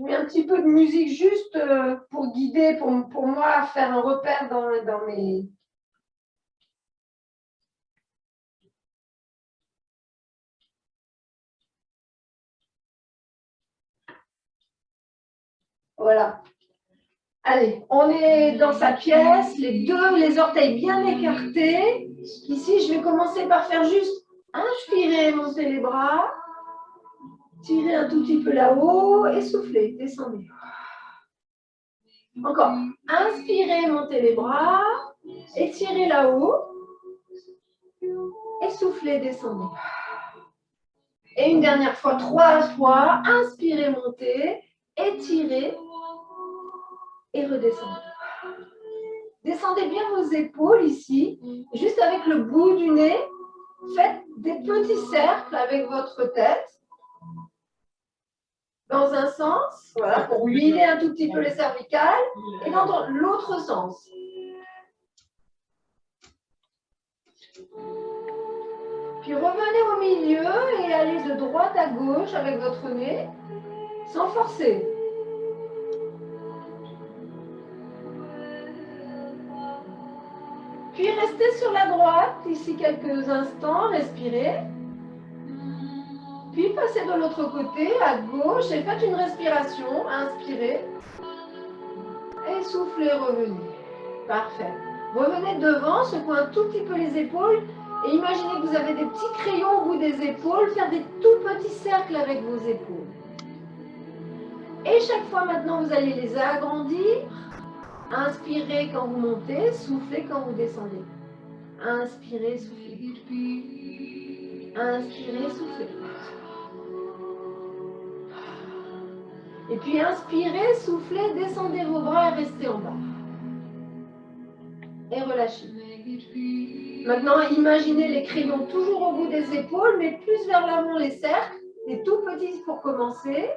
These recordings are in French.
Je mets un petit peu de musique juste pour guider, pour moi, faire un repère dans mes... Voilà. Allez, on est dans sa pièce, les orteils bien écartés. Ici, je vais commencer par faire juste inspirer, monter les bras, tirer un tout petit peu là-haut et souffler, descendez. Encore, inspirez, montez les bras, étirez là-haut et soufflez, descendez. Et une dernière fois, 3 fois, inspirez, montez, étirez et redescendez. Descendez bien vos épaules ici, juste avec le bout du nez. Faites des petits cercles avec votre tête dans un sens, voilà, pour huiler un tout petit peu les cervicales, et dans l'autre sens. Puis revenez au milieu et allez de droite à gauche avec votre nez, sans forcer. Puis restez sur la droite, ici quelques instants, respirez. Puis passez de l'autre côté, à gauche, et faites une respiration. Inspirez. Et soufflez, revenez. Parfait. Revenez devant, secouez un tout petit peu les épaules. Et imaginez que vous avez des petits crayons au bout des épaules. Faire des tout petits cercles avec vos épaules. Et chaque fois maintenant, vous allez les agrandir. Inspirez quand vous montez, soufflez quand vous descendez. Inspirez, soufflez. Inspirez, soufflez. Et puis inspirez, soufflez, descendez vos bras et restez en bas. Et relâchez. Maintenant, imaginez les crayons toujours au bout des épaules, mais plus vers l'avant les cercles, les tout petits pour commencer.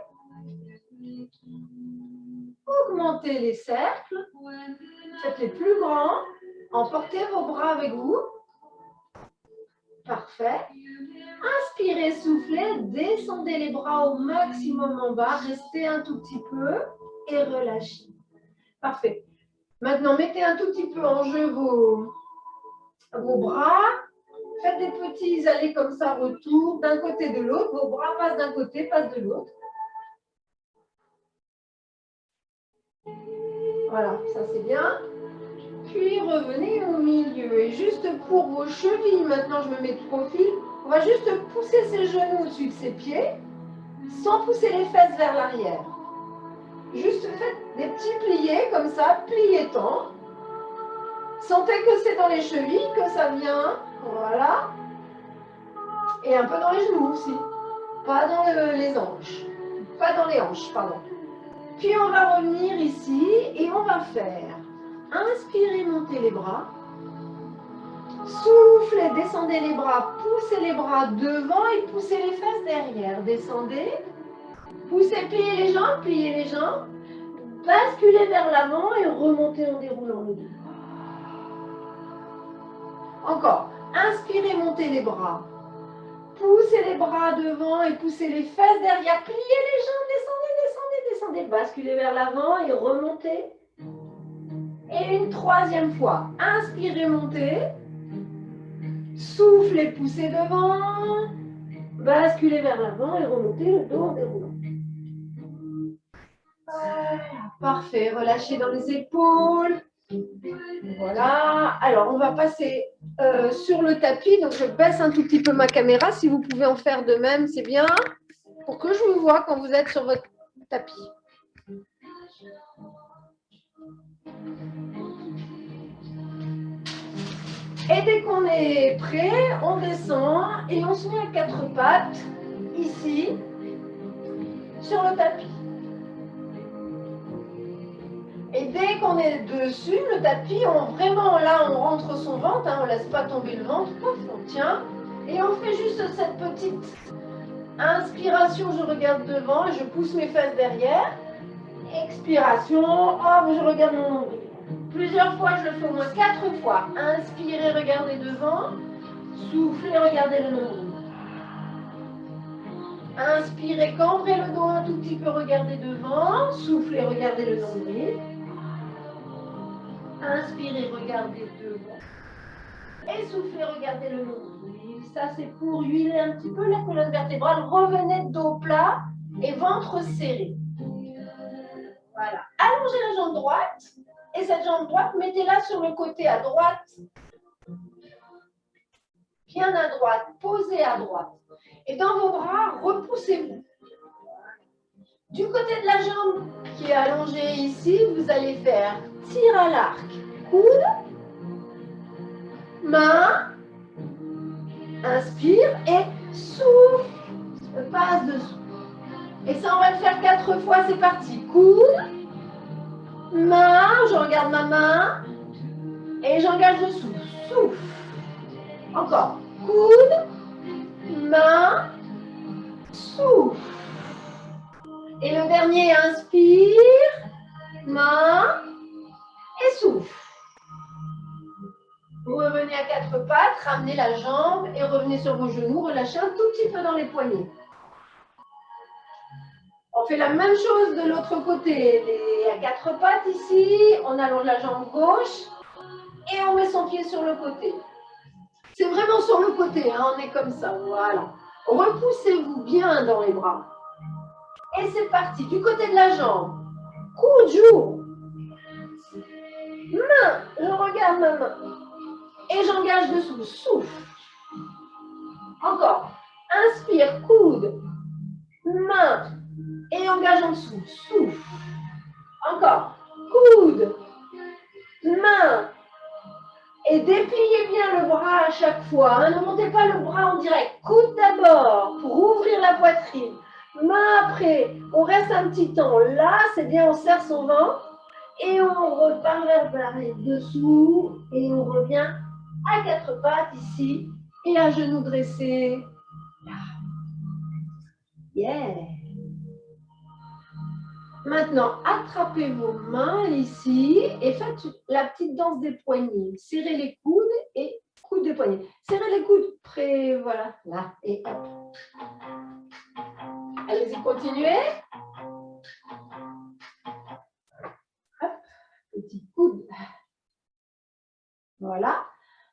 Augmentez les cercles, faites les plus grands, emportez vos bras avec vous. Parfait. Inspirez, soufflez, descendez les bras au maximum en bas, restez un tout petit peu et relâchez. Parfait. Maintenant, mettez un tout petit peu en jeu vos bras. Faites des petits allées comme ça, retour d'un côté de l'autre. Vos bras passent d'un côté, passent de l'autre. Voilà, ça c'est bien. Puis revenez au milieu. Et juste pour vos chevilles, maintenant je me mets de profil. On va juste pousser ses genoux au-dessus de ses pieds, sans pousser les fesses vers l'arrière. Juste faites des petits pliés comme ça, pliez tant. Sentez que c'est dans les chevilles que ça vient. Voilà. Et un peu dans les genoux aussi. Pas dans les hanches. Pas dans les hanches, pardon. Puis on va revenir ici et on va faire. Inspirez, montez les bras. Soufflez, descendez les bras. Poussez les bras devant et poussez les fesses derrière. Descendez. Poussez, pliez les jambes, pliez les jambes. Basculez vers l'avant et remontez en déroulant le dos. Encore. Inspirez, montez les bras. Poussez les bras devant et poussez les fesses derrière. Pliez les jambes, descendez, descendez, descendez. Basculez vers l'avant et remontez. Et une troisième fois. Inspirez, montez. Soufflez, poussez devant. Basculez vers l'avant et remontez le dos en déroulant. Parfait. Relâchez dans les épaules. Voilà. Alors, on va passer sur le tapis. Donc, je baisse un tout petit peu ma caméra. Si vous pouvez en faire de même, c'est bien. Pour que je vous vois quand vous êtes sur votre tapis. Et dès qu'on est prêt, on descend et on se met à 4 pattes, ici, sur le tapis. Et dès qu'on est dessus, le tapis, vraiment là, on rentre son ventre, hein, on ne laisse pas tomber le ventre, pouf, on tient. Et on fait juste cette petite inspiration, je regarde devant et je pousse mes fesses derrière. Expiration, hop, je regarde mon nombril. Plusieurs fois, je le fais au moins 4 fois. Inspirez, regardez devant. Soufflez, regardez le nombril. Inspirez, cambrez le dos un tout petit peu, regardez devant. Soufflez, regardez le nombril. Inspirez, regardez devant. Et soufflez, regardez le nombril. Ça, c'est pour huiler un petit peu la colonne vertébrale. Revenez dos plat et ventre serré. Voilà. Allongez la jambe droite. Et cette jambe droite, mettez-la sur le côté à droite. Bien à droite. Posez à droite. Et dans vos bras, repoussez-vous. Du côté de la jambe qui est allongée ici, vous allez faire tir à l'arc. Coude. Main. Inspire et souffle. Passe dessous. Et ça, on va le faire 4 fois. C'est parti. Coude. Main. Je regarde ma main. Et j'engage dessous. Souffle. Encore. Coude. Main. Souffle. Et le dernier, inspire. Main. Et souffle. Vous revenez à 4 pattes, ramenez la jambe et revenez sur vos genoux, relâchez un tout petit peu dans les poignets. On fait la même chose de l'autre côté. À 4 pattes ici, on allonge la jambe gauche et on met son pied sur le côté. C'est vraiment sur le côté, hein, on est comme ça, voilà. Repoussez-vous bien dans les bras. Et c'est parti, du côté de la jambe. Coude, joue. Main, je regarde ma main. Et j'engage dessous, souffle. Encore. Inspire, coude, main. Et engage en dessous, souffle. Encore. Coude, main. Et dépliez bien le bras à chaque fois. Hein. Ne montez pas le bras en direct. Coude d'abord pour ouvrir la poitrine. Main après. On reste un petit temps. Là, c'est bien, on serre son ventre. Et on repart vers les dessous. Et on revient à 4 pattes ici. Et à genoux dressés. Yeah. Maintenant, attrapez vos mains ici et faites la petite danse des poignets. Serrez les coudes et coudes des poignets. Serrez les coudes près, voilà, là, et hop. Allez-y, continuez. Hop, petit coude. Voilà.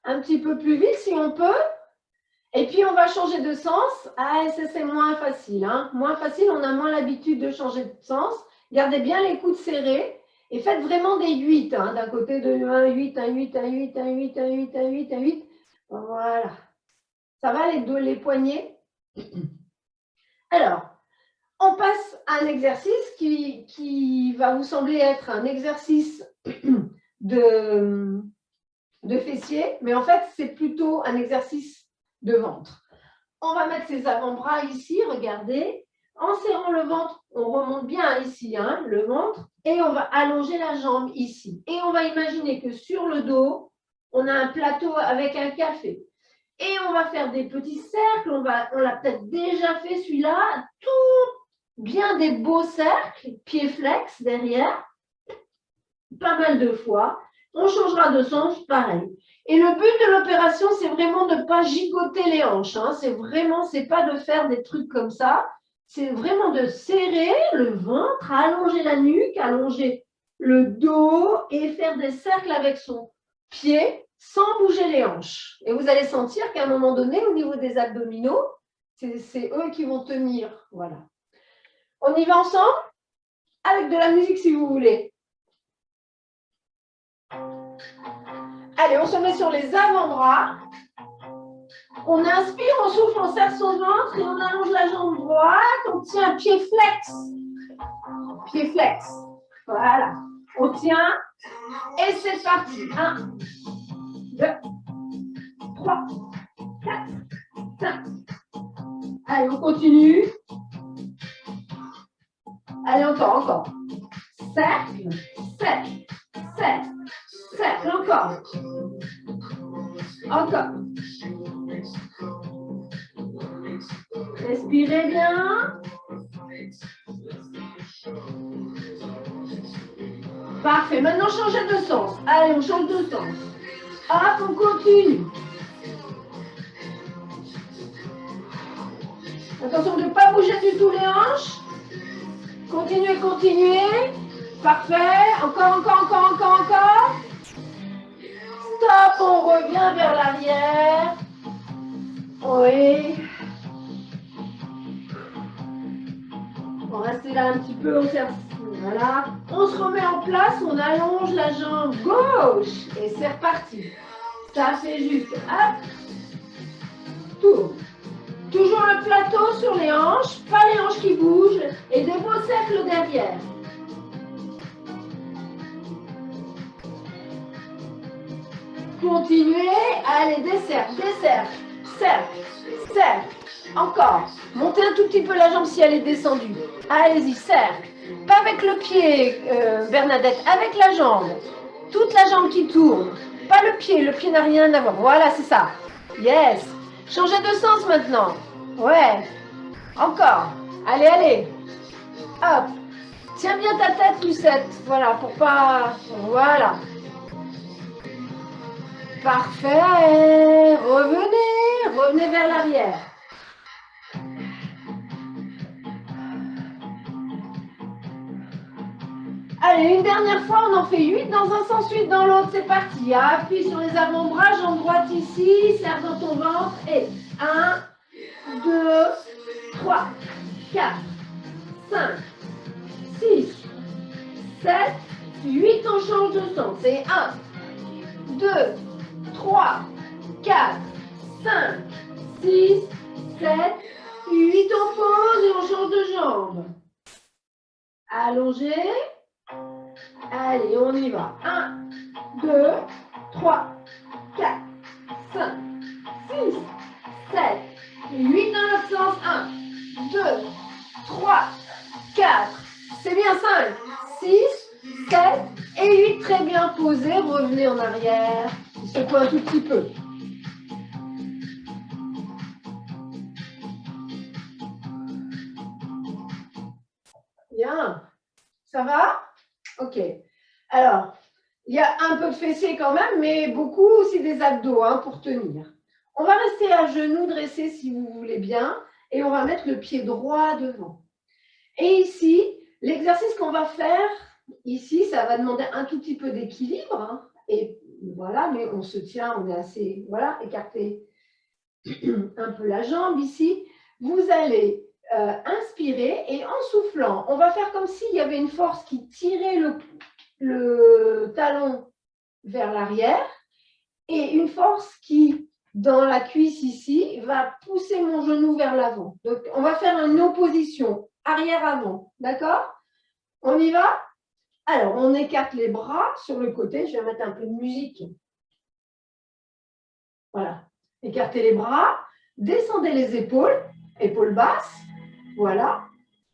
Un petit peu plus vite si on peut. Et puis, on va changer de sens. Ah, ça, c'est moins facile. Hein. Moins facile, on a moins l'habitude de changer de sens. Gardez bien les coudes serrés et faites vraiment des 8. Hein, d'un côté de 1, 8, 1, 8, 1, 8, 1, 8, 1, 8, 1, 8, 1, 8. Voilà. Ça va les poignets? Alors, on passe à un exercice qui va vous sembler être un exercice de fessier, mais en fait, c'est plutôt un exercice de ventre. On va mettre ses avant-bras ici, regardez. En serrant le ventre, on remonte bien ici, hein, le ventre, et on va allonger la jambe ici. Et on va imaginer que sur le dos, on a un plateau avec un café. Et on va faire des petits cercles, on l'a peut-être déjà fait celui-là, tout bien des beaux cercles, pieds flex derrière, pas mal de fois. On changera de sens, pareil. Et le but de l'opération, c'est vraiment de ne pas gigoter les hanches. Hein. C'est pas de faire des trucs comme ça. C'est vraiment de serrer le ventre, allonger la nuque, allonger le dos et faire des cercles avec son pied sans bouger les hanches. Et vous allez sentir qu'à un moment donné, au niveau des abdominaux, c'est eux qui vont tenir. Voilà. On y va ensemble? Avec de la musique si vous voulez. Allez, on se met sur les avant-bras. On inspire, on souffle, on serre son ventre et on allonge la jambe droite. On tient pied flex. Pied flex. Voilà. On tient. Et c'est parti. 1, 2, 3, 4, 5. Allez, on continue. Allez, encore. Cercle, cercle, cercle, cercle, encore. Respirez bien. Parfait. Maintenant, changez de sens. Allez, on change de sens. Hop, on continue. Attention de ne pas bouger du tout les hanches. Continuez, continuez. Parfait. Encore, encore, encore, encore, encore. Stop, on revient vers l'arrière. Oui. On reste là un petit peu, on serre. Voilà. On se remet en place, on allonge la jambe gauche. Et c'est reparti. Ça fait juste, hop, tour. Toujours le plateau sur les hanches, pas les hanches qui bougent, et des beaux cercles derrière. Continuez, allez, des cercles, cercles, cercles. Encore. Montez un tout petit peu la jambe si elle est descendue. Allez-y, cercle. Pas avec le pied, Bernadette, avec la jambe. Toute la jambe qui tourne. Pas le pied n'a rien à voir. Voilà, c'est ça. Yes. Changez de sens maintenant. Ouais. Encore. Allez, allez. Hop. Tiens bien ta tête, Lucette. Voilà, pour pas... Voilà. Parfait. Revenez vers l'arrière. Allez, une dernière fois, on en fait 8 dans un sens, 8 dans l'autre. C'est parti. Appuie sur les avant-bras, jambe droite ici, serre dans ton ventre. Et 1, 2, 3, 4, 5, 6, 7, 8. On change de sens. C'est 1, 2, 3, 4, 5, 6, 7, 8. On pose et on change de jambe. Allongez. Allez, on y va. 1, 2, 3, 4, 5, 6, 7, 8 dans l'autre sens. 1, 2, 3, 4. C'est bien 5, 6, 7 et 8. Très bien posé. Revenez en arrière. Secouez un tout petit peu. Bien. Ça va? Ok. Alors, il y a un peu de fessiers quand même, mais beaucoup aussi des abdos pour tenir. On va rester à genoux dressés si vous voulez bien, et on va mettre le pied droit devant. Et ici, l'exercice qu'on va faire, ici, ça va demander un tout petit peu d'équilibre. Et voilà, mais on se tient, on est assez, voilà, écarté un peu la jambe ici. Vous allez inspirer et en soufflant, on va faire comme s'il y avait une force qui tirait le talon vers l'arrière et une force qui, dans la cuisse ici, va pousser mon genou vers l'avant. Donc, on va faire une opposition arrière-avant. D'accord? On y va? Alors, on écarte les bras sur le côté. Je vais mettre un peu de musique. Voilà. Écartez les bras. Descendez les épaules. Épaules basses. Voilà.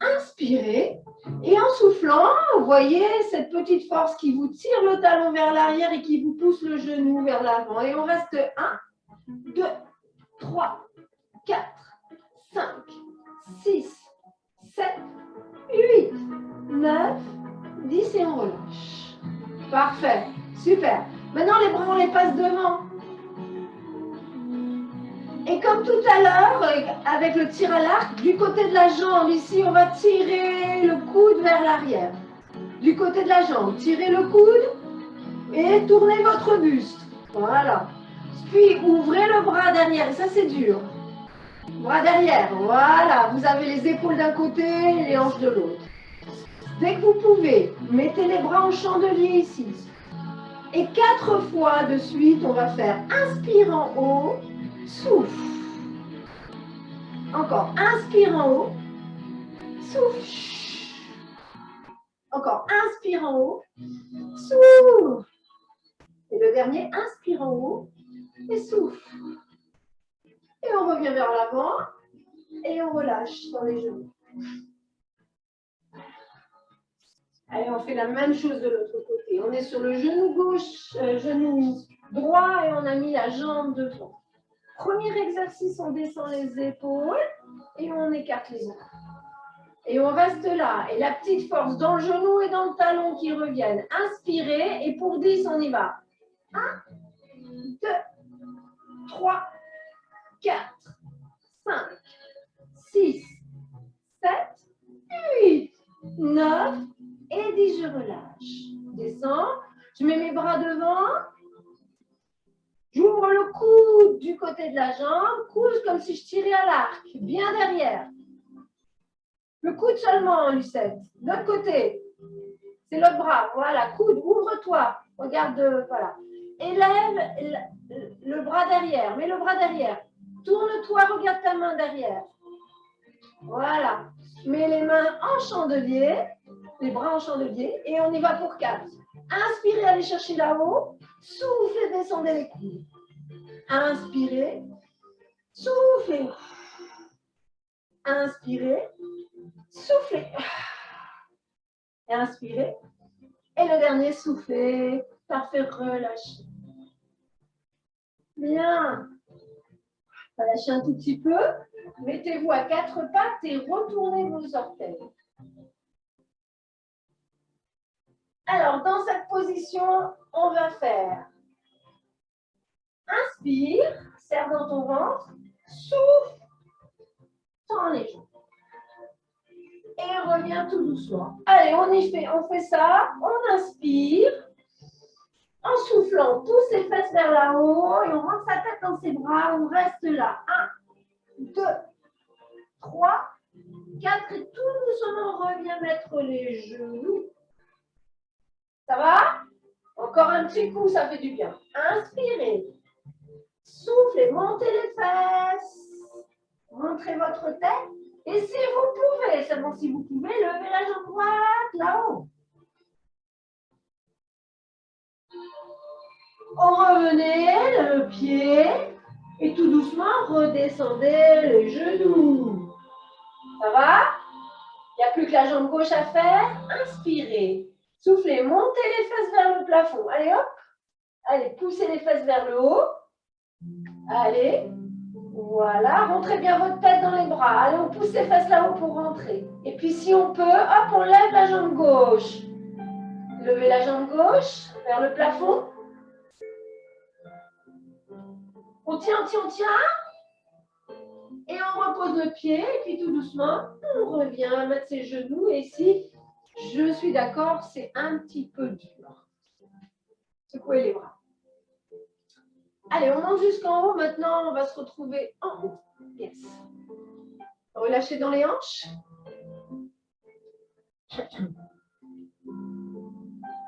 Inspirez. Et en soufflant, vous voyez cette petite force qui vous tire le talon vers l'arrière et qui vous pousse le genou vers l'avant. Et on reste 1, 2, 3, 4, 5, 6, 7, 8, 9, 10 et on relâche. Parfait. Super. Maintenant, les bras, on les passe devant. Et comme tout à l'heure, avec le tir à l'arc, du côté de la jambe, ici, on va tirer le coude vers l'arrière. Du côté de la jambe, tirez le coude et tournez votre buste. Voilà. Puis, ouvrez le bras derrière. Et ça, c'est dur. Bras derrière. Voilà. Vous avez les épaules d'un côté et les hanches de l'autre. Dès que vous pouvez, mettez les bras en chandelier ici. Et 4 fois de suite, on va faire inspire en haut, souffle. Encore, inspire en haut, souffle. Encore, inspire en haut, souffle. Et le dernier, inspire en haut et souffle. Et on revient vers l'avant et on relâche dans les genoux. Allez, on fait la même chose de l'autre côté. On est sur le genou gauche, genou droit et on a mis la jambe devant. Premier exercice, on descend les épaules et on écarte les bras. Et on reste là. Et la petite force dans le genou et dans le talon qui reviennent. Inspirez et pour 10, on y va. 1, 2, 3, 4, 5, 6, 7, 8, 9 et 10. Je relâche. Descends. Je mets mes bras devant. J'ouvre le coude du côté de la jambe. Coude comme si je tirais à l'arc. Bien derrière. Le coude seulement, Lucette. L'autre côté. C'est l'autre bras. Voilà, coude, ouvre-toi. Regarde, voilà. Élève le bras derrière. Mets le bras derrière. Tourne-toi, regarde ta main derrière. Voilà. Mets les mains en chandelier. Les bras en chandelier. Et on y va pour 4. Inspirez, allez chercher là-haut. Soufflez, descendez les coudes. Inspirez. Soufflez. Inspirez. Soufflez. Inspirez. Et le dernier, soufflez. Parfait, relâchez. Bien. Relâchez un tout petit peu. Mettez-vous à 4 pattes et retournez vos orteils. Alors, dans cette position, on va faire. Inspire, serre dans ton ventre. Souffle. Tends les jambes. Et reviens tout doucement. Allez, on fait ça. On inspire. En soufflant, pousse les fesses vers là-haut et on rentre sa tête dans ses bras. On reste là. 1, 2, 3, 4 et tout doucement, on revient mettre les genoux. Ça va? Encore un petit coup, ça fait du bien. Inspirez. Soufflez, montez les fesses. Montrez votre tête. Et si vous pouvez, seulement si vous pouvez, levez la jambe droite là-haut. On revenez, le pied. Et tout doucement, redescendez les genoux. Ça va? Il n'y a plus que la jambe gauche à faire. Inspirez. Soufflez, montez les fesses vers le plafond. Allez, hop. Allez, poussez les fesses vers le haut. Allez. Voilà, rentrez bien votre tête dans les bras. Allez, on pousse les fesses là-haut pour rentrer. Et puis si on peut, hop, on lève la jambe gauche. Levez la jambe gauche vers le plafond. On tient, on tient, on tient. Et on repose le pied. Et puis tout doucement, on revient mettre ses genoux. Et ici, je suis d'accord, c'est un petit peu dur. Secouez les bras. Allez, on monte jusqu'en haut. Maintenant, on va se retrouver en haut. Yes. Relâchez dans les hanches.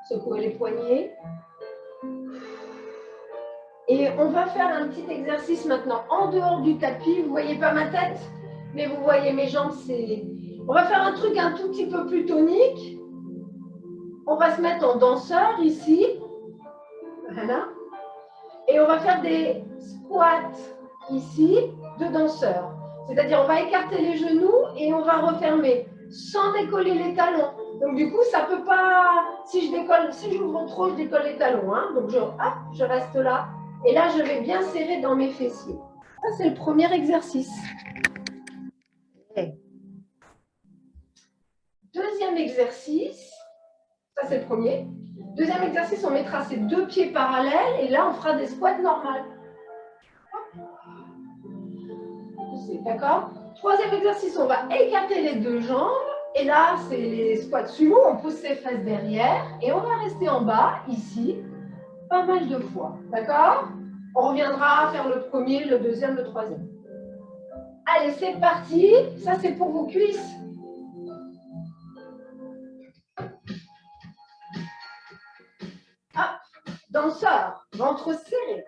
Secouez les poignets. Et on va faire un petit exercice maintenant en dehors du tapis. Vous ne voyez pas ma tête, mais vous voyez mes jambes. On va faire un truc un tout petit peu plus tonique. On va se mettre en danseur ici. Voilà. Et on va faire des squats ici de danseur. C'est-à-dire on va écarter les genoux et on va refermer sans décoller les talons. Donc du coup, ça ne peut pas... Si j'ouvre trop, je décolle les talons. Hein. Donc je reste là. Et là, je vais bien serrer dans mes fessiers. Ça, c'est le premier exercice. Deuxième exercice. Ça, c'est le premier. Deuxième exercice, on mettra ses 2 pieds parallèles. Et là, on fera des squats normales. D'accord? Troisième exercice, on va écarter les 2 jambes. Et là, c'est les squats sumo. On pousse ses fesses derrière. Et on va rester en bas, ici, pas mal de fois. D'accord? On reviendra faire le premier, le deuxième, le troisième. Allez, c'est parti. Ça, c'est pour vos cuisses. Hop. Danseur. Ventre serré.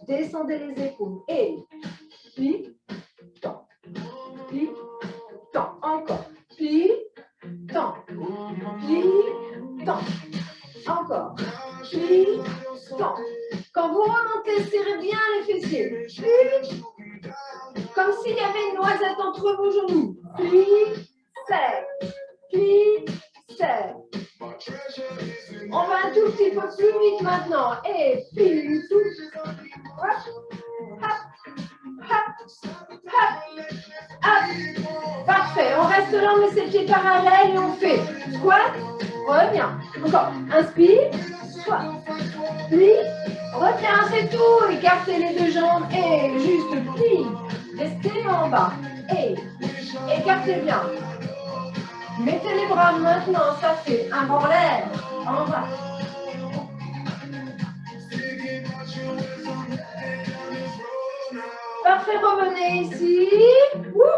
Descendez les épaules. Et plie, tend. Plie, tend. Encore. Plie, tend. Plie, tend. Encore. Plie, tend. Quand vous remontez, serrez bien les fessiers. Plie, comme s'il y avait une noisette entre vos genoux. Plie, serre. Plie, serre. On va un tout petit peu plus vite maintenant. Et plie, souffle. Hop, hop, hop, hop, hop. Parfait. On reste là, on met ses pieds parallèles et on fait squat. Reviens. Encore. Inspire. Squat. Plie. Reviens, c'est tout. Écartez les 2 jambes et juste plie. Restez en bas. Et Écartez bien. Mettez les bras maintenant, ça fait un bras en l'air, en bas. Parfait, revenez ici.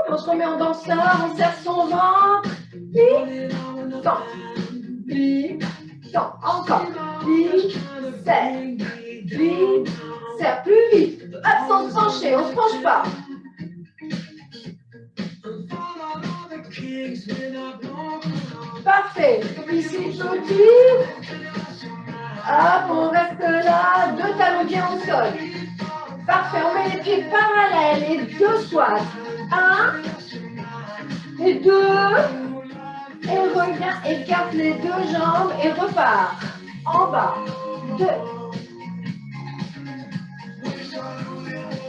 On se remet en danseur, on serre son ventre. Puis, tend. Puis, tend. Encore. Puis, serre. Puis, serre. Plus vite. Hop, sans se pencher, on ne se penche pas. Parfait. Ici, petit. Hop, on reste là. Deux talons bien au sol. Parfait, on met les pieds parallèles et deux squats. Un et deux. Et reviens, écarte les deux jambes et repart. En bas. Deux.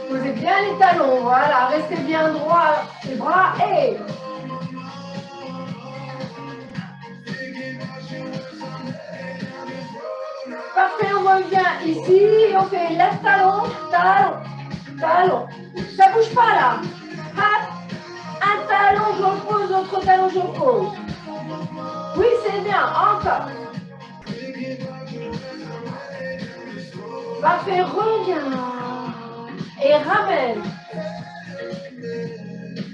Posez bien les talons, voilà. Restez bien droit. Les bras et... Parfait, on revient ici. On fait lève talon, talon, talon. Ça bouge pas là. Hop. Un talon, je repose, l'autre talon, je repose. Oui, c'est bien. Encore. Parfait, reviens. Et ramène.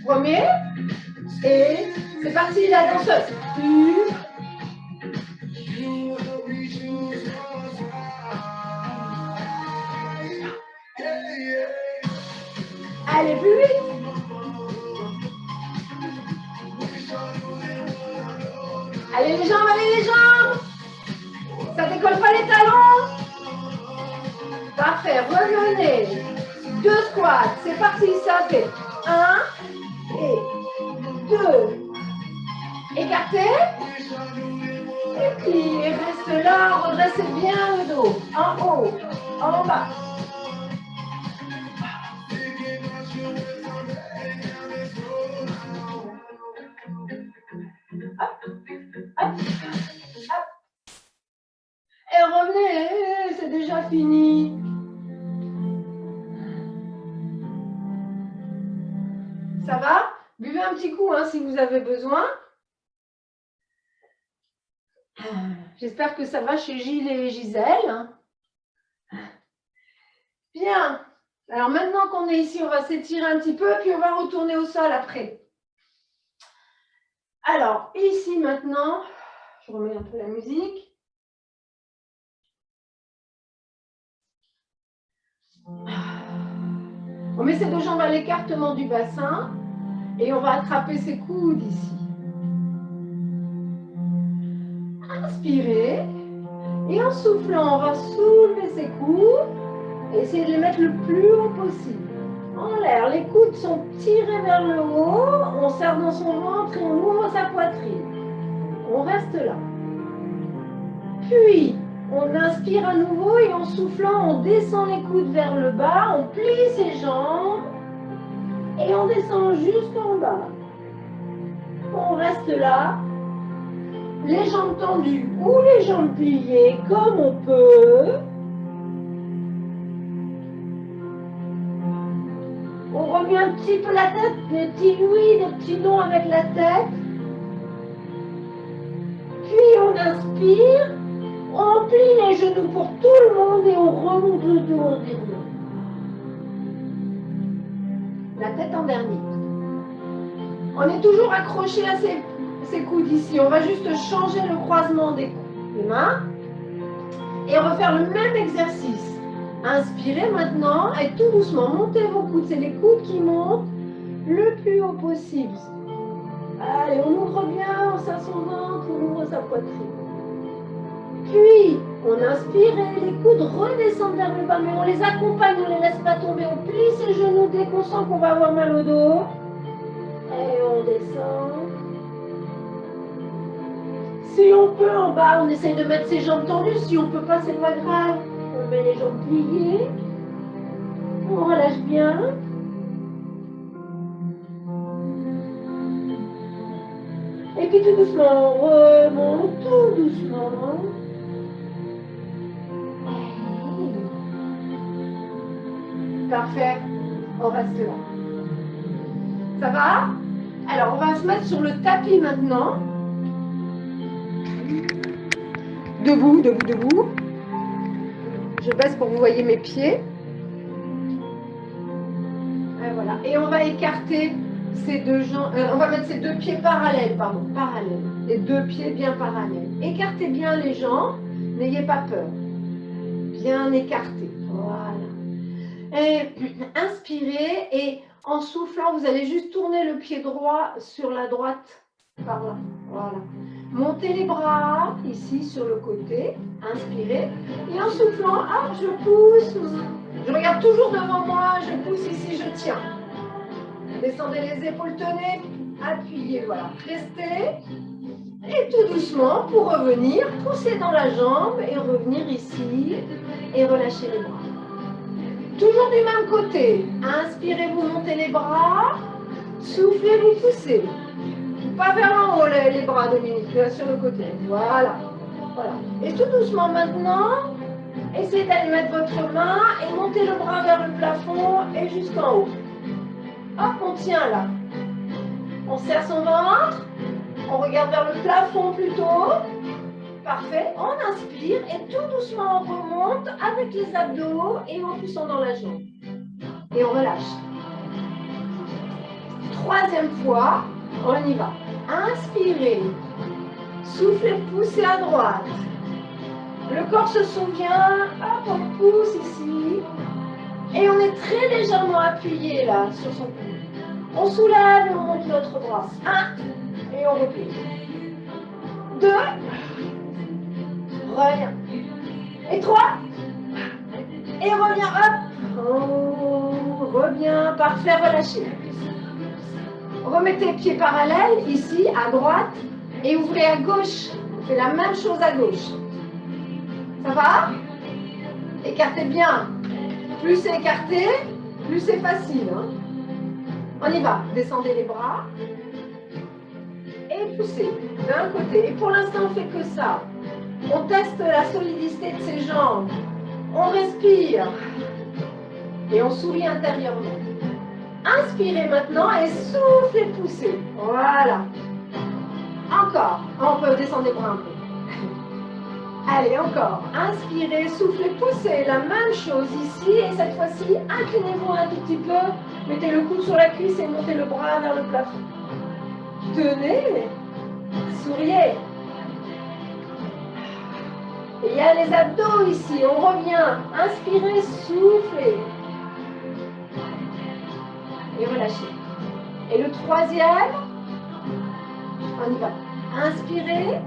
Premier. Et c'est parti, la danseuse. Allez, plus vite. Allez les jambes, allez les jambes. Ça décolle pas les talons. Parfait, revenez. Deux squats, c'est parti, ça fait 1 et 2. Écartez. Et puis, reste là, redressez bien le dos. En haut, en bas. Hop, hop, hop. Et revenez, c'est déjà fini. Ça va? Buvez un petit coup hein, si vous avez besoin. J'espère que ça va chez Gilles et Gisèle. Bien. Alors maintenant qu'on est ici, on va s'étirer un petit peu, puis on va retourner au sol après. Alors, ici maintenant, je remets un peu la musique. On met ses deux jambes à l'écartement du bassin et on va attraper ses coudes ici. Inspirez. Et en soufflant, on va soulever ses coudes et essayer de les mettre le plus haut possible. En l'air, les coudes sont tirés vers le haut, on serre dans son ventre et on ouvre sa poitrine. On reste là. Puis, on inspire à nouveau et en soufflant, on descend les coudes vers le bas, on plie ses jambes et on descend jusqu'en bas. On reste là. Les jambes tendues ou les jambes pliées comme on peut. On remet un petit peu la tête, des petits oui, des petits non avec la tête. Puis on inspire, on plie les genoux pour tout le monde et on remonte le dos en déroulant. La tête en dernier. On est toujours accroché à ses coudes ici. On va juste changer le croisement des mains et refaire le même exercice. Inspirez maintenant et tout doucement, montez vos coudes. C'est les coudes qui montent le plus haut possible. Allez, on ouvre bien, on serre son ventre, on ouvre sa poitrine. Puis, on inspire et les coudes redescendent vers le bas, mais on les accompagne, on ne les laisse pas tomber. On plie ses genoux dès qu'on sent qu'on va avoir mal au dos. Et on descend. Si on peut, en bas, on essaye de mettre ses jambes tendues. Si on ne peut pas, c'est pas grave. On met les jambes pliées. On relâche bien. Et puis tout doucement, on remonte tout doucement. Parfait. On reste là. Ça va? Alors, on va se mettre sur le tapis maintenant. Debout, debout, debout. Je baisse pour que vous voyez mes pieds. Et voilà. Et on va écarter ces deux jambes. On va mettre ces deux pieds parallèles, pardon, parallèles. Les deux pieds bien parallèles. Écartez bien les jambes. N'ayez pas peur. Bien écartés. Voilà. Et inspirez et en soufflant, vous allez juste tourner le pied droit sur la droite. Par là. Voilà. Montez les bras ici sur le côté. Inspirez. Et en soufflant, hop, je pousse. Je regarde toujours devant moi. Je pousse ici, je tiens. Descendez les épaules, tenez. Appuyez, voilà. Restez. Et tout doucement, pour revenir, poussez dans la jambe et revenir ici. Et relâchez les bras. Toujours du même côté. Inspirez, vous montez les bras. Soufflez, vous poussez. Pas vers en haut les bras, Dominique, sur le côté. Voilà. Voilà. Et tout doucement maintenant, essayez d'aller mettre votre main et montez le bras vers le plafond et jusqu'en haut. Hop, on tient là. On serre son ventre. On regarde vers le plafond plutôt. Parfait. On inspire et tout doucement on remonte avec les abdos et en poussant dans la jambe. Et on relâche. Troisième fois, on y va. Inspirez. Soufflez, poussez à droite. Le corps se souvient. Hop, on pousse ici. Et on est très légèrement appuyé là sur son coude. On soulève et on monte l'autre bras. 1. Et on replie. 2. Reviens. Et 3. Et reviens. Hop. On revient. Parfait. Relâchez. Remettez les pieds parallèles ici à droite et ouvrez à gauche. On fait la même chose à gauche. Ça va? Écartez bien. Plus c'est écarté, plus c'est facile. Hein? On y va. Descendez les bras et poussez d'un côté. Et pour l'instant, on ne fait que ça. On teste la solidité de ses jambes. On respire et on sourit intérieurement. Inspirez maintenant et soufflez, poussez. Voilà. Encore. On peut descendre les bras un peu. Allez, encore. Inspirez, soufflez, poussez. La même chose ici. Et cette fois-ci, inclinez-vous un tout petit peu. Mettez le coude sur la cuisse et montez le bras vers le plafond. Tenez. Souriez. Et il y a les abdos ici. On revient. Inspirez, soufflez. Et relâchez. Et le troisième, on y va. Inspirez,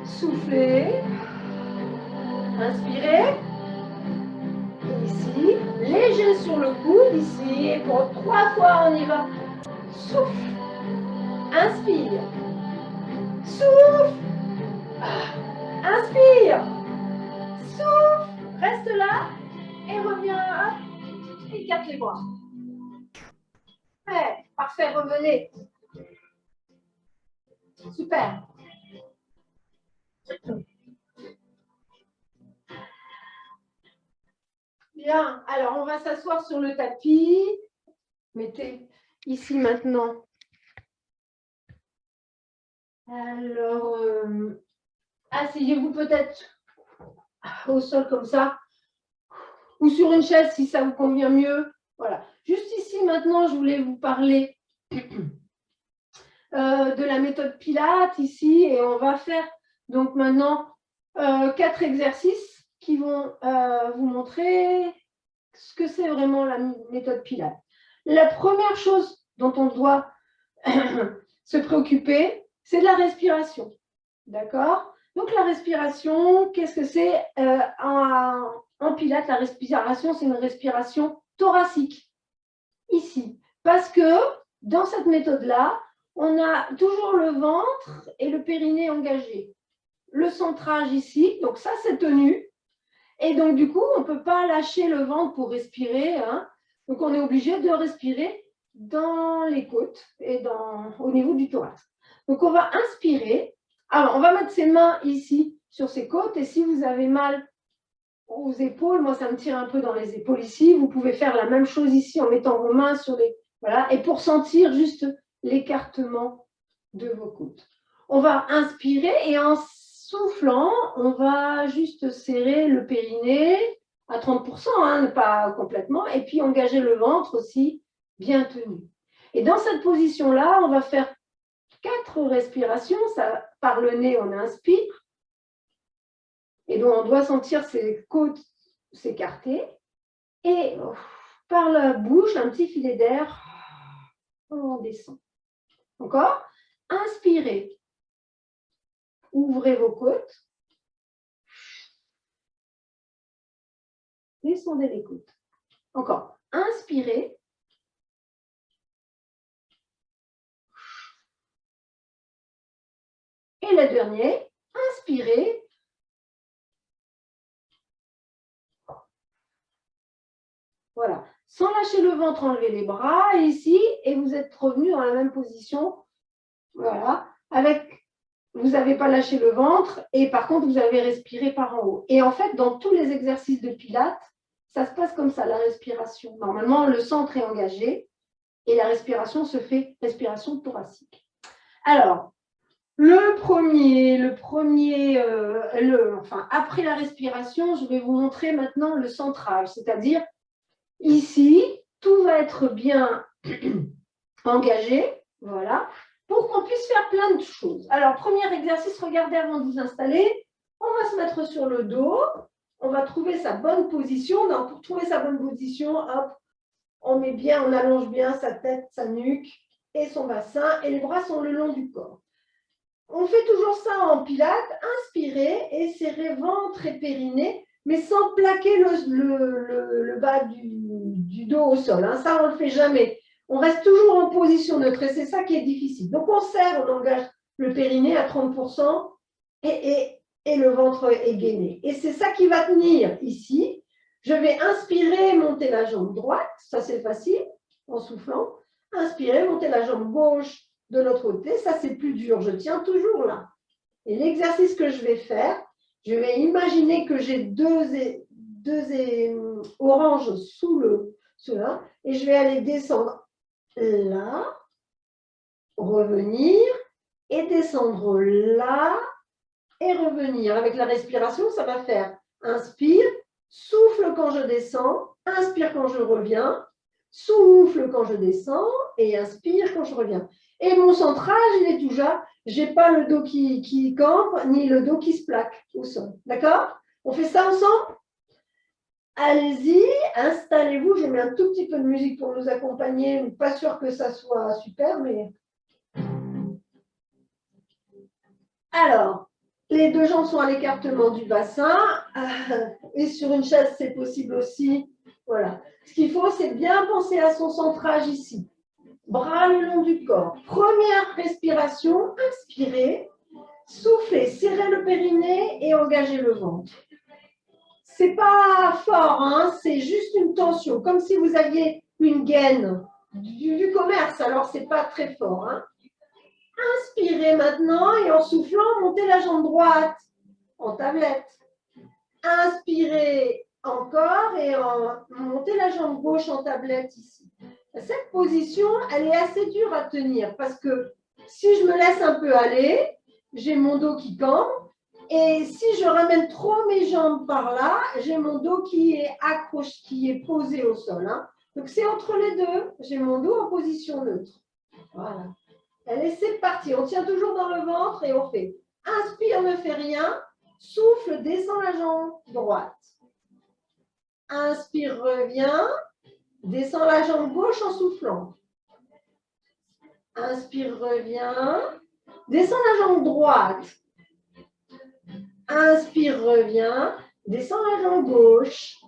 soufflez, inspirez, ici, léger sur le coude, ici, et pour 3 fois, on y va. Souffle, inspire, souffle, inspire, souffle, reste là, et reviens, hop, écarte les bras. Parfait, revenez. Super. Bien, alors on va s'asseoir sur le tapis. Mettez ici maintenant. Alors, asseyez-vous peut-être au sol comme ça, ou sur une chaise si ça vous convient mieux. Voilà. Juste ici maintenant, je voulais vous parler de la méthode Pilates ici, et on va faire donc maintenant 4 exercices qui vont vous montrer ce que c'est vraiment la méthode Pilates. La première chose dont on doit se préoccuper, c'est de la respiration. D'accord? Donc la respiration, qu'est-ce que c'est en Pilates, la respiration, c'est une respiration thoracique, ici. Parce que dans cette méthode-là, on a toujours le ventre et le périnée engagés. Le centrage ici, donc ça c'est tenu. Et donc du coup, on ne peut pas lâcher le ventre pour respirer. Hein. Donc on est obligé de respirer dans les côtes et au niveau du thorax. Donc on va inspirer. Alors on va mettre ses mains ici sur ses côtes. Et si vous avez mal aux épaules, moi ça me tire un peu dans les épaules ici, vous pouvez faire la même chose ici en mettant vos mains sur les... Voilà. Et pour sentir juste l'écartement de vos côtes. On va inspirer et en soufflant, on va juste serrer le périnée à 30%, hein, pas complètement, et puis engager le ventre aussi bien tenu. Et dans cette position-là, on va faire 4 respirations. Ça, par le nez, on inspire. Et donc, on doit sentir ses côtes s'écarter. Et par la bouche, un petit filet d'air, on descend. Encore. Inspirez. Ouvrez vos côtes. Descendez les côtes. Encore. Inspirez. Et la dernière, inspirez. Voilà. Sans lâcher le ventre, enlevez les bras ici et vous êtes revenu dans la même position. Voilà. Vous n'avez pas lâché le ventre et par contre, vous avez respiré par en haut. Et en fait, dans tous les exercices de Pilates, ça se passe comme ça, la respiration. Normalement, le centre est engagé et la respiration se fait respiration thoracique. Alors, après la respiration, je vais vous montrer maintenant le centrage, c'est-à-dire ici, tout va être bien engagé, voilà, pour qu'on puisse faire plein de choses. Alors, premier exercice, regardez avant de vous installer, on va se mettre sur le dos, on va trouver sa bonne position. Donc, pour trouver sa bonne position, hop, on met bien, on allonge bien sa tête, sa nuque et son bassin, et les bras sont le long du corps. On fait toujours ça en pilates, inspirez et serrez ventre et périnée, mais sans plaquer le bas du dos au sol. Hein. Ça, on ne le fait jamais. On reste toujours en position neutre et c'est ça qui est difficile. Donc, on serre, on engage le périnée à 30% et le ventre est gainé. Et c'est ça qui va tenir ici. Je vais inspirer, monter la jambe droite. Ça, c'est facile, en soufflant. Inspirez, monter la jambe gauche de l'autre côté. Ça, c'est plus dur. Je tiens toujours là. Et l'exercice que je vais faire, je vais imaginer que j'ai deux oranges sous là. Et je vais aller descendre là, revenir et descendre là et revenir. Avec la respiration, ça va faire inspire, souffle quand je descends, inspire quand je reviens, souffle quand je descends et inspire quand je reviens. Et mon centrage, il est toujours, je n'ai pas le dos qui campe, ni le dos qui se plaque au sol. D'accord? On fait ça ensemble? Allez-y, installez-vous. Je mets un tout petit peu de musique pour nous accompagner. Pas sûr que ça soit super, mais... Alors, les deux jambes sont à l'écartement du bassin. Et sur une chaise, c'est possible aussi. Voilà. Ce qu'il faut, c'est bien penser à son centrage ici. Bras le long du corps. Première respiration, inspirez, soufflez, serrez le périnée et engagez le ventre. C'est pas fort, hein, c'est juste une tension, comme si vous aviez une gaine du commerce, alors c'est pas très fort. Hein. Inspirez maintenant et en soufflant, montez la jambe droite en tablette. Inspirez encore et montez la jambe gauche en tablette ici. Cette position, elle est assez dure à tenir parce que si je me laisse un peu aller, j'ai mon dos qui campe et si je ramène trop mes jambes par là, j'ai mon dos qui est accroché, qui est posé au sol. Hein. Donc c'est entre les deux, j'ai mon dos en position neutre. Voilà. Allez, c'est parti. On tient toujours dans le ventre et on fait inspire, ne fait rien. Souffle, descend la jambe droite. Inspire, reviens. Descends la jambe gauche en soufflant. Inspire, reviens. Descends la jambe droite. Inspire, reviens. Descends la jambe gauche.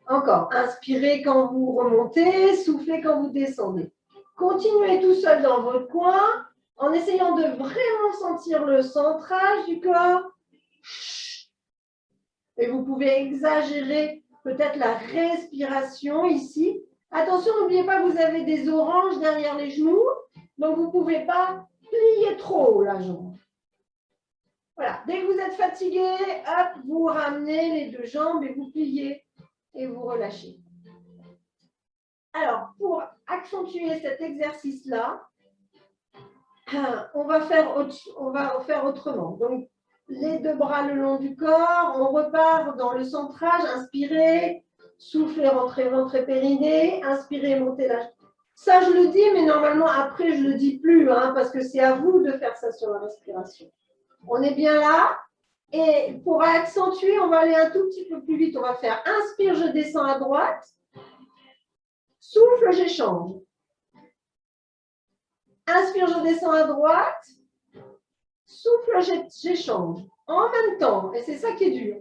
Encore. Inspirez quand vous remontez. Soufflez quand vous descendez. Continuez tout seul dans votre coin en essayant de vraiment sentir le centrage du corps. Et vous pouvez exagérer peut-être la respiration ici. Attention, n'oubliez pas que vous avez des oranges derrière les genoux, donc vous ne pouvez pas plier trop la jambe. Voilà, dès que vous êtes fatigué, hop, vous ramenez les deux jambes et vous pliez et vous relâchez. Alors, pour accentuer cet exercice-là, on va faire autrement. Donc, les deux bras le long du corps, on repart dans le centrage, inspirez, soufflez, rentrez ventre et périnée, inspirez, montez la... Ça, je le dis, mais normalement, après, je ne le dis plus, hein, parce que c'est à vous de faire ça sur la respiration. On est bien là. Et pour accentuer, on va aller un tout petit peu plus vite. On va faire inspire, je descends à droite. Souffle, j'échange. Inspire, je descends à droite. Souffle, j'échange. En même temps, et c'est ça qui est dur.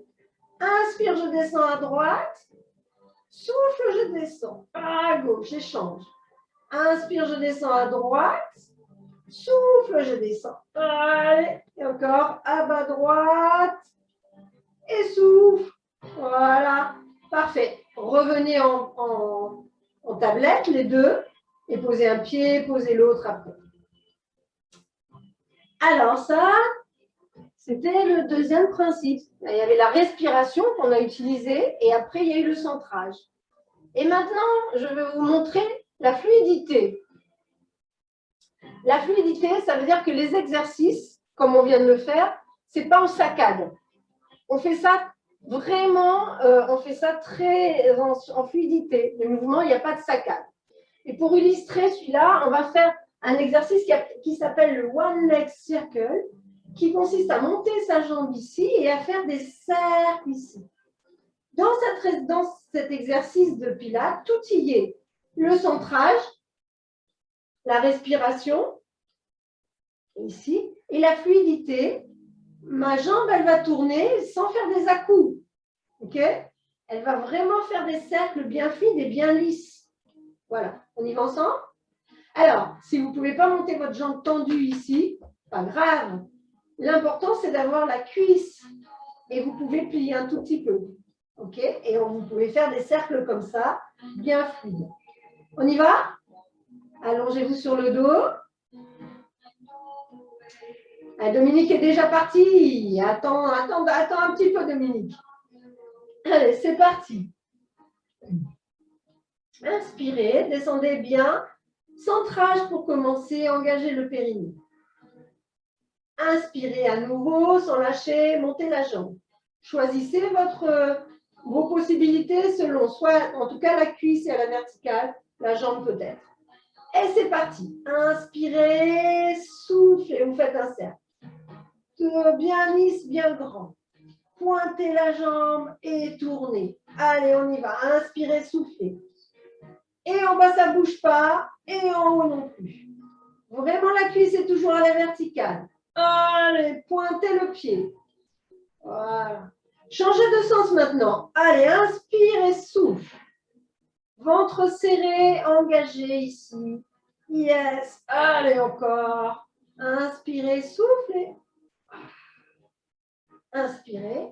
Inspire, je descends à droite. Souffle, je descends. À gauche, j'échange. Inspire, je descends à droite. Souffle, je descends. Allez, et encore, à bas droite. Et souffle. Voilà, parfait. Revenez en tablette, les deux, et posez un pied, posez l'autre après. Alors ça, c'était le deuxième principe. Il y avait la respiration qu'on a utilisée, et après, il y a eu le centrage. Et maintenant, je vais vous montrer la fluidité. La fluidité, ça veut dire que les exercices, comme on vient de le faire, ce n'est pas en saccade. On fait ça vraiment, on fait ça très en fluidité. Le mouvement, il n'y a pas de saccade. Et pour illustrer celui-là, on va faire un exercice qui s'appelle le One Leg Circle, qui consiste à monter sa jambe ici et à faire des cercles ici. Dans cet exercice de Pilates, tout y est. Le centrage, la respiration, ici, et la fluidité. Ma jambe, elle va tourner sans faire des à-coups. OK? Elle va vraiment faire des cercles bien fluides et bien lisses. Voilà. On y va ensemble? Alors, si vous ne pouvez pas monter votre jambe tendue ici, pas grave. L'important, c'est d'avoir la cuisse. Et vous pouvez plier un tout petit peu. OK? Et vous pouvez faire des cercles comme ça, bien fluides. On y va? Allongez-vous sur le dos. Ah, Dominique est déjà parti. Attends un petit peu, Dominique. Allez, c'est parti. Inspirez, descendez bien. Centrage pour commencer, engagez le périnée. Inspirez à nouveau, sans lâcher, montez la jambe. Choisissez vos possibilités selon, soit en tout cas la cuisse et à la verticale, la jambe peut-être. Et c'est parti. Inspirez, soufflez, vous faites un cercle. Bien lisse, bien grand. Pointez la jambe et tournez. Allez, on y va. Inspirez, soufflez. Et en bas, ça ne bouge pas. Et en haut non plus. Vraiment, la cuisse est toujours à la verticale. Allez, pointez le pied. Voilà. Changez de sens maintenant. Allez, inspire et souffle. Ventre serré, engagé ici. Yes. Allez, encore. Inspirez, soufflez. Inspirez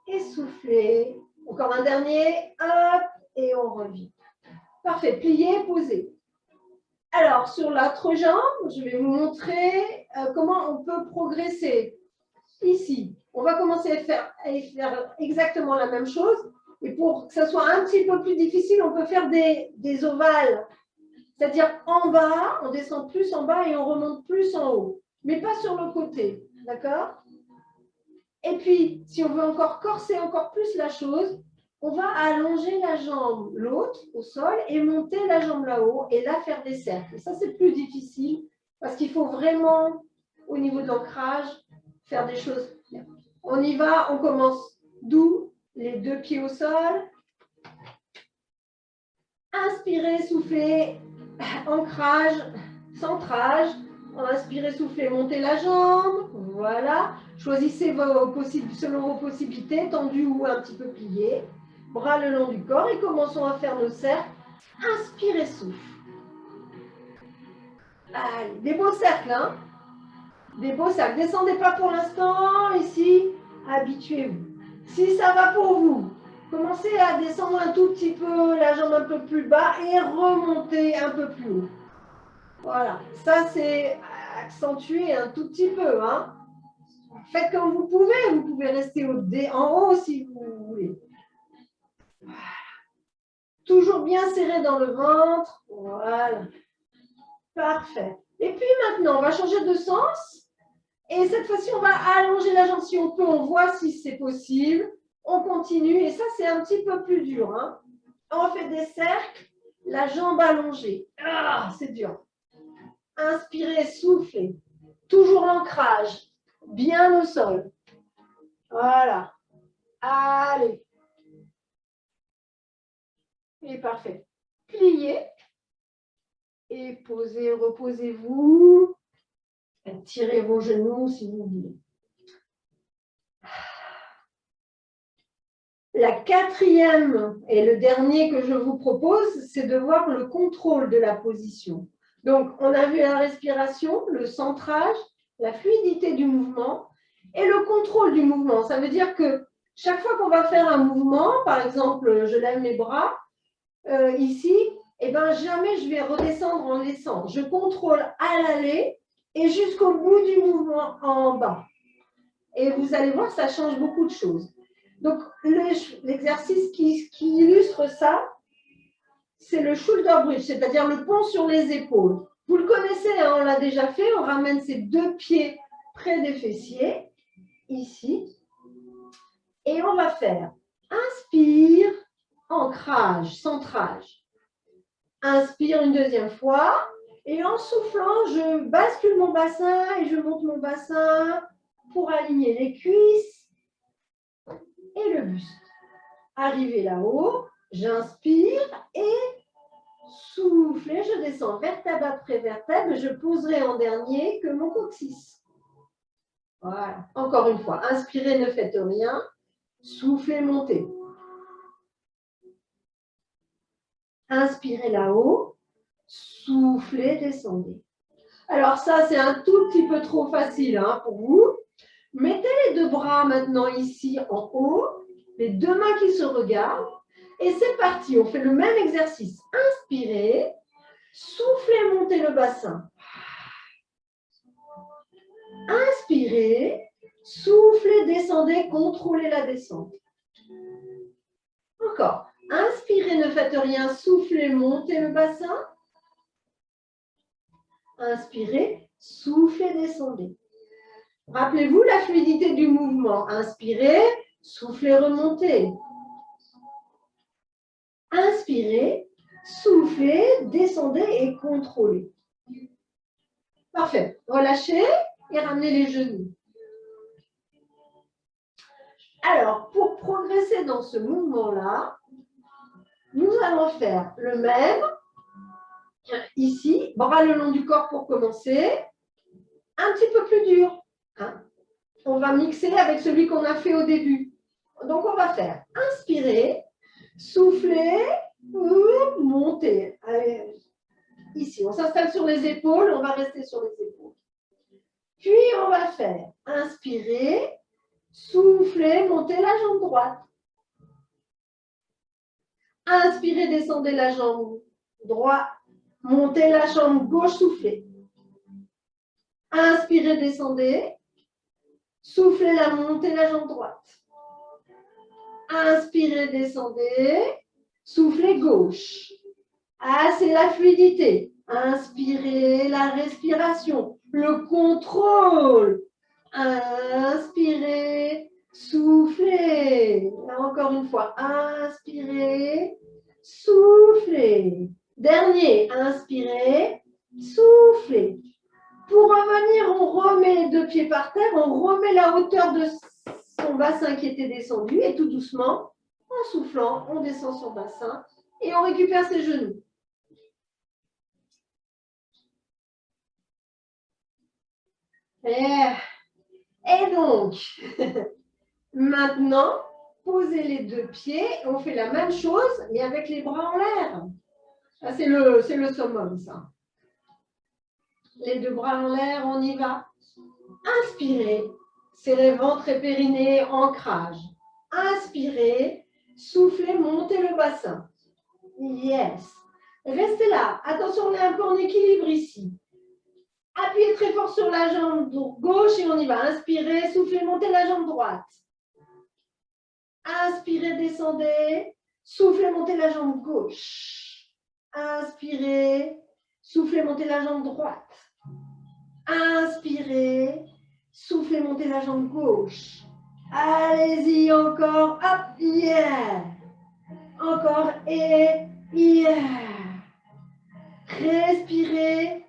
et soufflez. Encore un dernier. Hop, et on revient. Parfait. Pliez, posez. Alors, sur l'autre jambe, je vais vous montrer comment on peut progresser. Ici, on va commencer à faire exactement la même chose. Et pour que ça soit un petit peu plus difficile, on peut faire des ovales. C'est-à-dire en bas, on descend plus en bas et on remonte plus en haut. Mais pas sur le côté. D'accord? Et puis, si on veut encore corser encore plus la chose, on va allonger la jambe, l'autre, au sol, et monter la jambe là-haut, et là, faire des cercles. Ça, c'est plus difficile, parce qu'il faut vraiment, au niveau de l'ancrage, faire des choses. On y va, on commence doux, les deux pieds au sol. Inspirez, soufflez, ancrage, centrage. Inspirez, soufflez, montez la jambe. Voilà. Choisissez selon vos possibilités, tendu ou un petit peu plié. Bras le long du corps et commençons à faire nos cercles. Inspirez, souffle. Allez, des beaux cercles, hein? Des beaux cercles. Descendez pas pour l'instant. Ici, habituez-vous. Si ça va pour vous, commencez à descendre un tout petit peu, la jambe un peu plus bas et remonter un peu plus haut. Voilà, ça c'est accentuer un tout petit peu. Hein. Faites comme vous pouvez rester en haut si vous voulez. Voilà. Toujours bien serré dans le ventre. Voilà. Parfait. Et puis maintenant, on va changer de sens. Et cette fois-ci, on va allonger la jambe si on peut. On voit si c'est possible. On continue. Et ça, c'est un petit peu plus dur. Hein. On fait des cercles, la jambe allongée. Ah, c'est dur. Inspirez, soufflez. Toujours l'ancrage. Bien au sol. Voilà. Allez. Et parfait. Pliez. Et posez, reposez-vous. Tirez vos genoux si vous voulez. La quatrième et le dernier que je vous propose, c'est de voir le contrôle de la position. Donc, on a vu la respiration, le centrage, la fluidité du mouvement et le contrôle du mouvement. Ça veut dire que chaque fois qu'on va faire un mouvement, par exemple, je lève mes bras ici, eh ben, jamais je vais redescendre en laissant. Je contrôle à l'aller et jusqu'au bout du mouvement en bas. Et vous allez voir, ça change beaucoup de choses. Donc, l'exercice qui illustre ça, c'est le shoulder bridge, c'est-à-dire le pont sur les épaules. Vous le connaissez, hein, on l'a déjà fait. On ramène ses deux pieds près des fessiers, ici. Et on va faire inspire, ancrage, centrage. Inspire une deuxième fois. Et en soufflant, je bascule mon bassin et je monte mon bassin pour aligner les cuisses et le buste. Arrivé là-haut, j'inspire et soufflez, je descends vertèbre après vertèbre, je poserai en dernier que mon coccyx. Voilà, encore une fois, inspirez, ne faites rien, soufflez, montez. Inspirez là-haut, soufflez, descendez. Alors ça, c'est un tout petit peu trop facile hein, pour vous. Mettez les deux bras maintenant ici en haut, les deux mains qui se regardent. Et c'est parti, on fait le même exercice. Inspirez, soufflez, montez le bassin. Inspirez, soufflez, descendez, contrôlez la descente. Encore. Inspirez, ne faites rien, soufflez, montez le bassin. Inspirez, soufflez, descendez. Rappelez-vous la fluidité du mouvement. Inspirez, soufflez, remontez. Inspirez, soufflez, descendez et contrôlez. Parfait. Relâchez et ramenez les genoux. Alors, pour progresser dans ce mouvement-là, nous allons faire le même. Ici, bras le long du corps pour commencer. Un petit peu plus dur. Hein. On va mixer avec celui qu'on a fait au début. Donc, on va faire inspirer, souffler, monter. Allez. Ici, on s'installe sur les épaules, on va rester sur les épaules. Puis, on va faire inspirer, souffler, monter la jambe droite. Inspirez, descendez la jambe droite, montez la jambe gauche, soufflez. Inspirez, descendez, soufflez, montez la jambe droite. Inspirez, descendez, soufflez gauche. Ah, c'est la fluidité. Inspirez, la respiration, le contrôle. Inspirez, soufflez. Là, encore une fois, inspirez, soufflez. Dernier, inspirez, soufflez. Pour revenir, on remet les deux pieds par terre, on remet la hauteur de son bassin qui était descendu et tout doucement, en soufflant, on descend son bassin et on récupère ses genoux. Et donc, maintenant, posez les deux pieds, on fait la même chose, mais avec les bras en l'air. Ça, c'est le summum, ça. Les deux bras en l'air, on y va. Inspirez, serrez ventre et périnée, ancrage. Inspirez, soufflez, montez le bassin. Yes. Restez là. Attention, on est un peu en équilibre ici. Appuyez très fort sur la jambe gauche et on y va. Inspirez, soufflez, montez la jambe droite. Inspirez, descendez. Soufflez, montez la jambe gauche. Inspirez, soufflez, montez la jambe droite. Inspirez. Soufflez, montez la jambe gauche. Allez-y, encore. Hop, yeah. Encore et yeah. Respirez.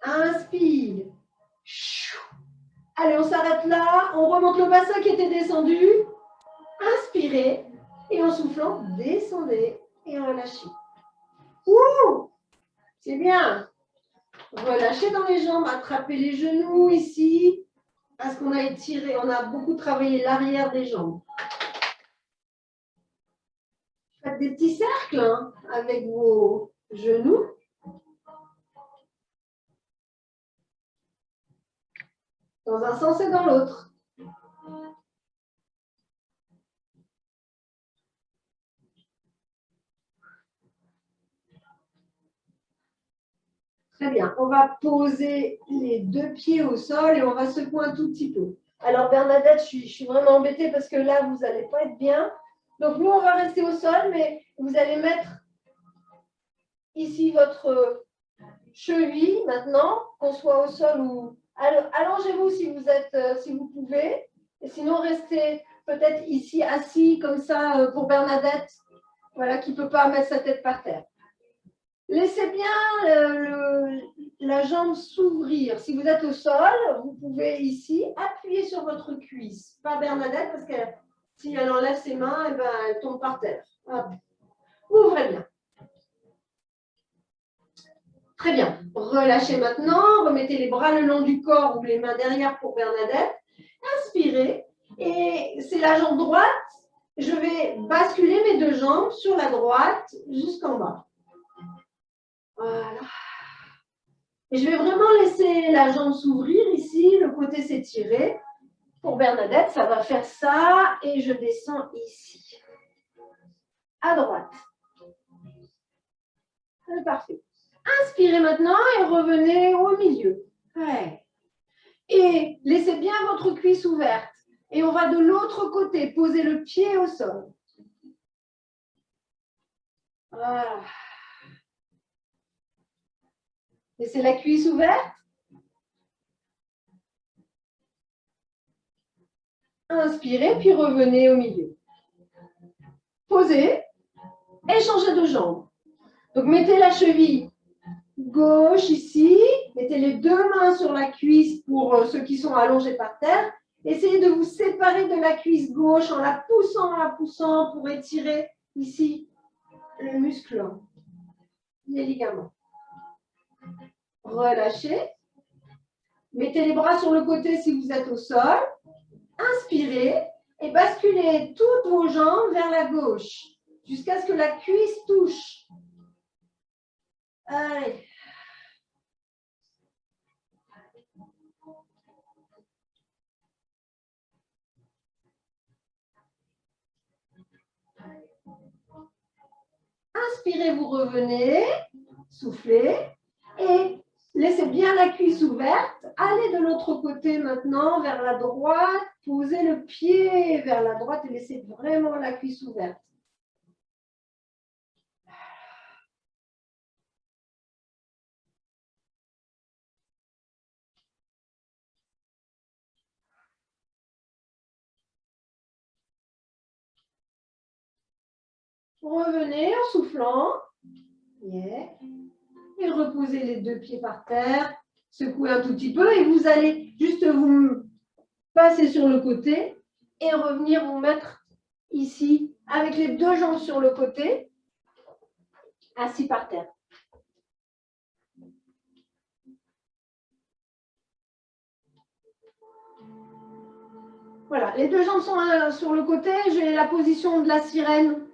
Inspire. Allez, on s'arrête là. On remonte le bassin qui était descendu. Inspirez. Et en soufflant, descendez et relâchez. Ouh, c'est bien. Relâchez dans les jambes, attrapez les genoux ici. Parce qu'on a étiré, on a beaucoup travaillé l'arrière des jambes. Faites des petits cercles hein, avec vos genoux. Dans un sens et dans l'autre. Très bien. On va poser les deux pieds au sol et on va secouer un tout petit peu. Alors Bernadette, je suis vraiment embêtée parce que là, vous n'allez pas être bien. Donc nous, on va rester au sol, mais vous allez mettre ici votre cheville maintenant, qu'on soit au sol ou... Allongez-vous si vous pouvez. Et sinon, restez peut-être ici assis comme ça pour Bernadette, voilà, qui ne peut pas mettre sa tête par terre. Laissez bien la jambe s'ouvrir. Si vous êtes au sol, vous pouvez ici appuyer sur votre cuisse. Pas Bernadette, parce que si elle enlève ses mains, eh ben, elle tombe par terre. Hop. Ouvrez bien. Très bien. Relâchez maintenant. Remettez les bras le long du corps ou les mains derrière pour Bernadette. Inspirez. Et c'est la jambe droite. Je vais basculer mes deux jambes sur la droite jusqu'en bas. Voilà. Et je vais vraiment laisser la jambe s'ouvrir ici, le côté s'étirer. Pour Bernadette, ça va faire ça et je descends ici. À droite. C'est parfait. Inspirez maintenant et revenez au milieu. Ouais. Et laissez bien votre cuisse ouverte. Et on va de l'autre côté, poser le pied au sol. Voilà. Laissez la cuisse ouverte. Inspirez, puis revenez au milieu. Posez et changez de jambe. Donc, mettez la cheville gauche ici. Mettez les deux mains sur la cuisse pour ceux qui sont allongés par terre. Essayez de vous séparer de la cuisse gauche en la poussant pour étirer ici le muscle, les ligaments. Relâchez. Mettez les bras sur le côté si vous êtes au sol. Inspirez et basculez toutes vos jambes vers la gauche jusqu'à ce que la cuisse touche. Allez. Inspirez, vous revenez, soufflez et laissez bien la cuisse ouverte. Allez de l'autre côté maintenant, vers la droite. Posez le pied vers la droite et laissez vraiment la cuisse ouverte. Revenez en soufflant. Yeah. Et reposez les deux pieds par terre. Secouez un tout petit peu et vous allez juste vous passer sur le côté et revenir vous mettre ici avec les deux jambes sur le côté, assis par terre. Voilà, les deux jambes sont sur le côté, j'ai la position de la sirène.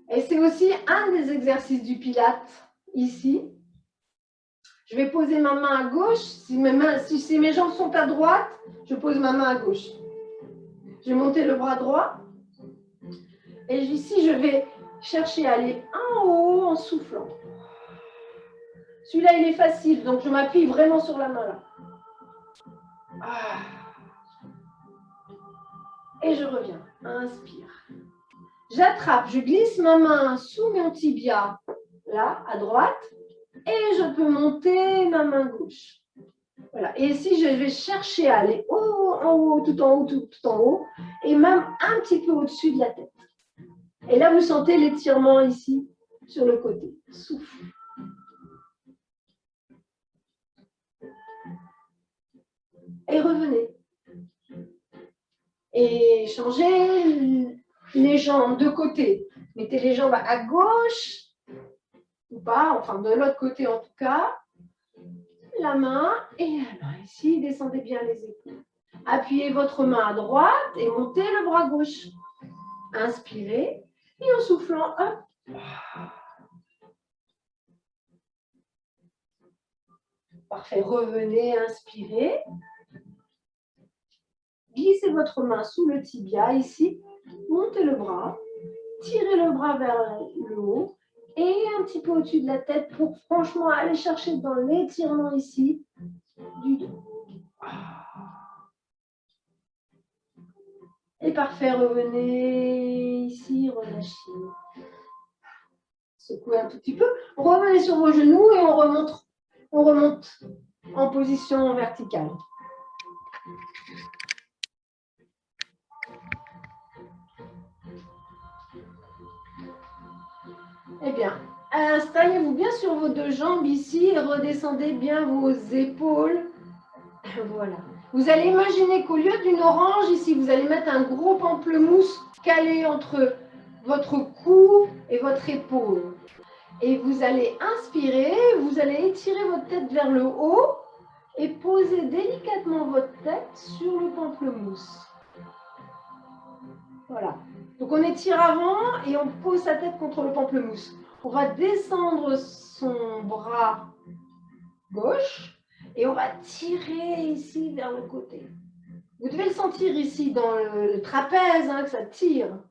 Et c'est aussi un des exercices du Pilate, ici. Je vais poser ma main à gauche. Si mes jambes sont à droite, je pose ma main à gauche. Je vais monter le bras droit. Et ici, je vais chercher à aller en haut en soufflant. Celui-là, il est facile, donc je m'appuie vraiment sur la main là. Et je reviens. Inspire. J'attrape, je glisse ma main sous mon tibia, là, à droite. Et je peux monter ma main gauche. Voilà. Et ici, je vais chercher à aller en haut, tout en haut, tout en haut, et même un petit peu au-dessus de la tête. Et là, vous sentez l'étirement ici, sur le côté. Souffle. Et revenez. Et changez les jambes de côté. Mettez les jambes à gauche, ou pas, enfin de l'autre côté en tout cas. La main et la main ici, descendez bien les épaules. Appuyez votre main à droite et montez le bras gauche. Inspirez et en soufflant, hop. Parfait, revenez, inspirez. Glissez votre main sous le tibia ici, montez le bras, tirez le bras vers le haut et un petit peu au-dessus de la tête pour franchement aller chercher dans l'étirement ici du dos. Et parfait, revenez ici, relâchez. Secouez un tout petit peu. Revenez sur vos genoux et on remonte en position verticale. Eh bien, installez-vous bien sur vos deux jambes ici et redescendez bien vos épaules. Voilà. Vous allez imaginer qu'au lieu d'une orange, ici, vous allez mettre un gros pamplemousse calé entre votre cou et votre épaule. Et vous allez inspirer, vous allez étirer votre tête vers le haut et poser délicatement votre tête sur le pamplemousse. Voilà. Donc on étire avant et on pose sa tête contre le pamplemousse. On va descendre son bras gauche et on va tirer ici vers le côté. Vous devez le sentir ici dans le trapèze, hein, que ça tire.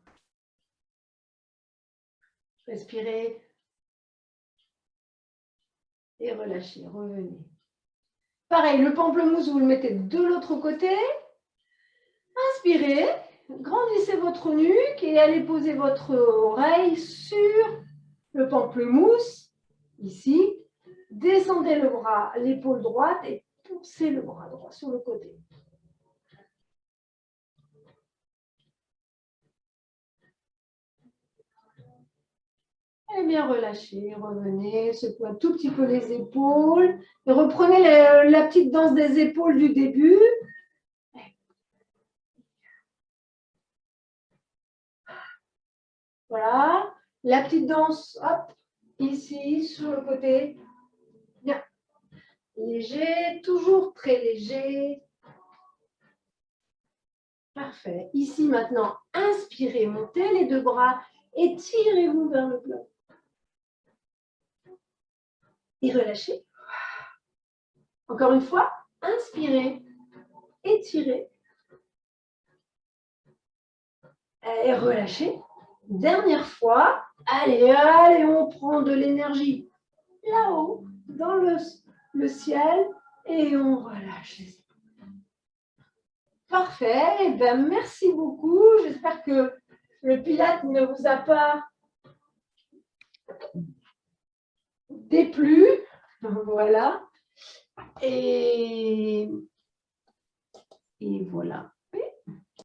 Respirez. Et relâchez, revenez. Pareil, le pamplemousse, vous le mettez de l'autre côté. Inspirez, grandissez votre nuque et allez poser votre oreille sur le pamplemousse, ici. Descendez le bras, l'épaule droite et poussez le bras droit sur le côté. Et bien relâchez, revenez, secouez un tout petit peu les épaules. Et reprenez la petite danse des épaules du début. Voilà. La petite danse, hop, ici, sur le côté. Bien. Léger, toujours très léger. Parfait. Ici, maintenant, inspirez, montez les deux bras et tirez-vous vers le plat. Et relâchez. Encore une fois, inspirez, étirez. Et relâchez. Dernière fois. Allez, allez, on prend de l'énergie là-haut, dans le ciel, et on relâche les épaules. Parfait. Eh bien, merci beaucoup. J'espère que le Pilate ne vous a pas déplu. Voilà. Et voilà.